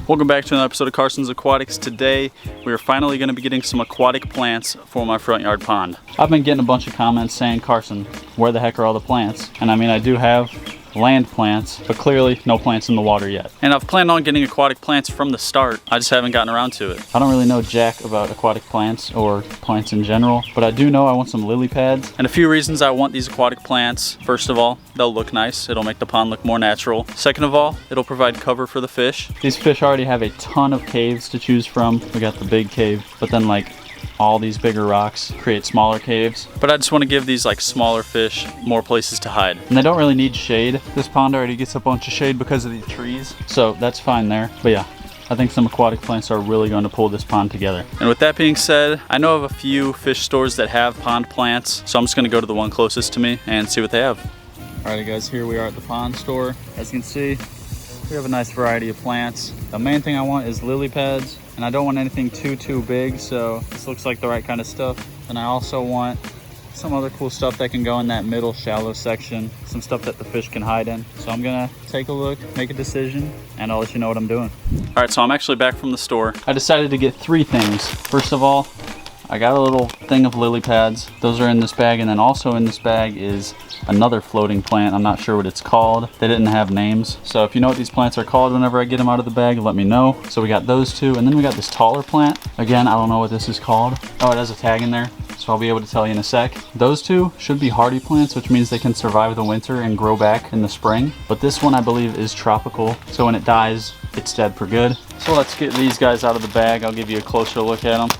Welcome back to another episode of Carson's Aquatics. Today, we are finally going to be getting some aquatic plants for my front yard pond. I've been getting a bunch of comments saying, Carson, where the heck are all the plants? And I mean, I do have land plants, but clearly no plants in the water yet. And I've planned on getting aquatic plants from the start. I just haven't gotten around to it. I don't really know jack about aquatic plants or plants in general, but I do know I want some lily pads. And a few reasons I want these aquatic plants. First of all, they'll look nice. It'll make the pond look more natural. Second of all, it'll provide cover for the fish. These fish already have a ton of caves to choose from. We got the big cave, but then like all these bigger rocks create smaller caves. But I just want to give these like smaller fish more places to hide. And they don't really need shade. This pond already gets a bunch of shade because of these trees, so that's fine there. But yeah, I think some aquatic plants are really going to pull this pond together. And with that being said, I know of a few fish stores that have pond plants, so I'm just going to go to the one closest to me and see what they have. Alrighty guys, here we are at the pond store. As you can see, we have a nice variety of plants. The main thing I want is lily pads, and I don't want anything too big, so this looks like the right kind of stuff. And I also want some other cool stuff that can go in that middle shallow section, some stuff that the fish can hide in. So I'm gonna take a look, make a decision, and I'll let you know what I'm doing. All right, so I'm actually back from the store. I decided to get three things. First of all, I got a little thing of lily pads. Those are in this bag, and then also in this bag is another floating plant. I'm not sure what it's called. They didn't have names. So if you know what these plants are called whenever I get them out of the bag, let me know. So we got those two, and then we got this taller plant. Again, I don't know what this is called. Oh, it has a tag in there, so I'll be able to tell you in a sec. Those two should be hardy plants, which means they can survive the winter and grow back in the spring. But this one I believe is tropical, so when it dies, it's dead for good. So let's get these guys out of the bag. I'll give you a closer look at them.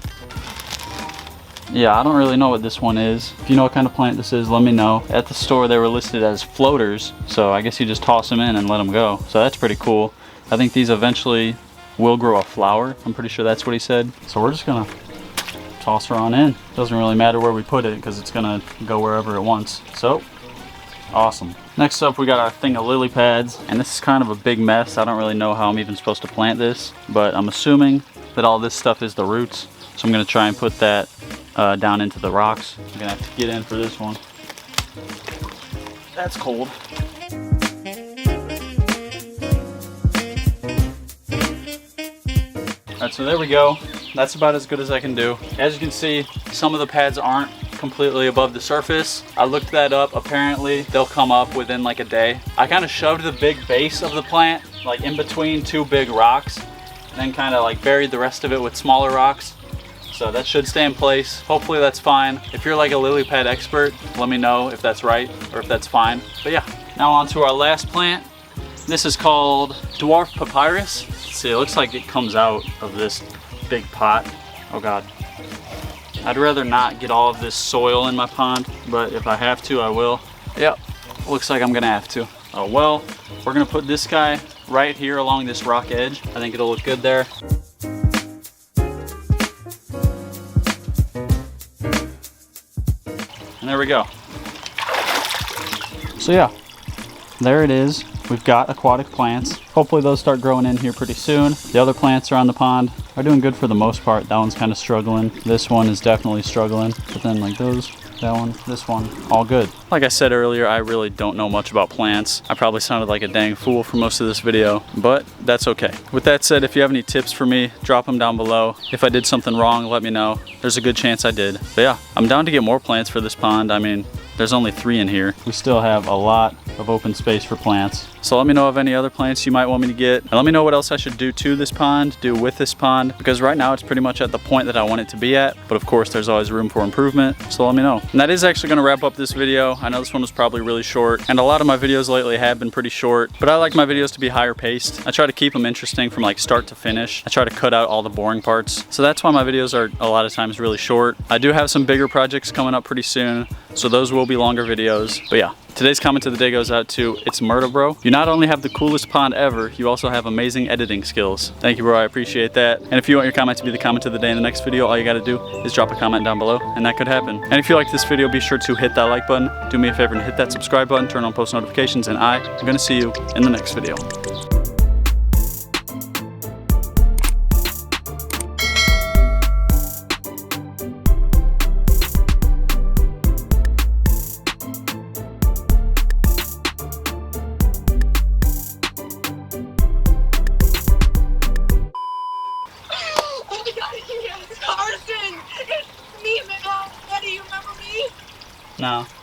Yeah, I don't really know what this one is. If you know what kind of plant this is, let me know. At the store, they were listed as floaters, so I guess you just toss them in and let them go. So that's pretty cool. I think these eventually will grow a flower. I'm pretty sure that's what he said. So we're just gonna toss her on in. Doesn't really matter where we put it because it's gonna go wherever it wants. So, awesome. Next up, we got our thing of lily pads, and this is kind of a big mess. I don't really know how I'm even supposed to plant this, but I'm assuming that all this stuff is the roots. So I'm gonna try and put that down into the rocks. I'm gonna have to get in for this one. That's cold. Alright, so there we go. That's about as good as I can do. As you can see, some of the pads aren't completely above the surface. I looked that up. Apparently, they'll come up within like a day. I kind of shoved the big base of the plant like in between two big rocks, and then kind of like buried the rest of it with smaller rocks. So that should stay in place. Hopefully that's fine. If you're like a lily pad expert, let me know if that's right or if that's fine. But yeah, now on to our last plant. This is called dwarf papyrus. Let's see, it looks like it comes out of this big pot. Oh God. I'd rather not get all of this soil in my pond, but if I have to, I will. Yep, looks like I'm gonna have to. Oh well, we're gonna put this guy right here along this rock edge. I think it'll look good there. And there we go. So yeah, there it is. We've got aquatic plants. Hopefully those start growing in here pretty soon. The other plants around the pond are doing good for the most part. That one's kind of struggling. This one is definitely struggling. But then like those, that one, this one, all good. Like I said earlier, I really don't know much about plants. I probably sounded like a dang fool for most of this video, but that's okay. With that said, if you have any tips for me, drop them down below. If I did something wrong, let me know. There's a good chance I did. But yeah, I'm down to get more plants for this pond. I mean, there's only 3 in here. We still have a lot of open space for plants. So let me know of any other plants you might want me to get. And let me know what else I should do to this pond, do with this pond, because right now it's pretty much at the point that I want it to be at. But of course, there's always room for improvement. So let me know. And that is actually gonna wrap up this video. I know this one was probably really short, and a lot of my videos lately have been pretty short, but I like my videos to be higher paced. I try to keep them interesting from like start to finish. I try to cut out all the boring parts. So that's why my videos are a lot of times really short. I do have some bigger projects coming up pretty soon, so those will be longer videos. But yeah, today's comment of the day goes out to It's Murder Bro. You not only have the coolest pond ever, you also have amazing editing skills. Thank you, bro, I appreciate that. And if you want your comment to be the comment of the day in the next video, all you gotta do is drop a comment down below, and that could happen. And if you like this video, be sure to hit that like button. Do me a favor and hit that subscribe button, turn on post notifications, and I am gonna see you in the next video. now.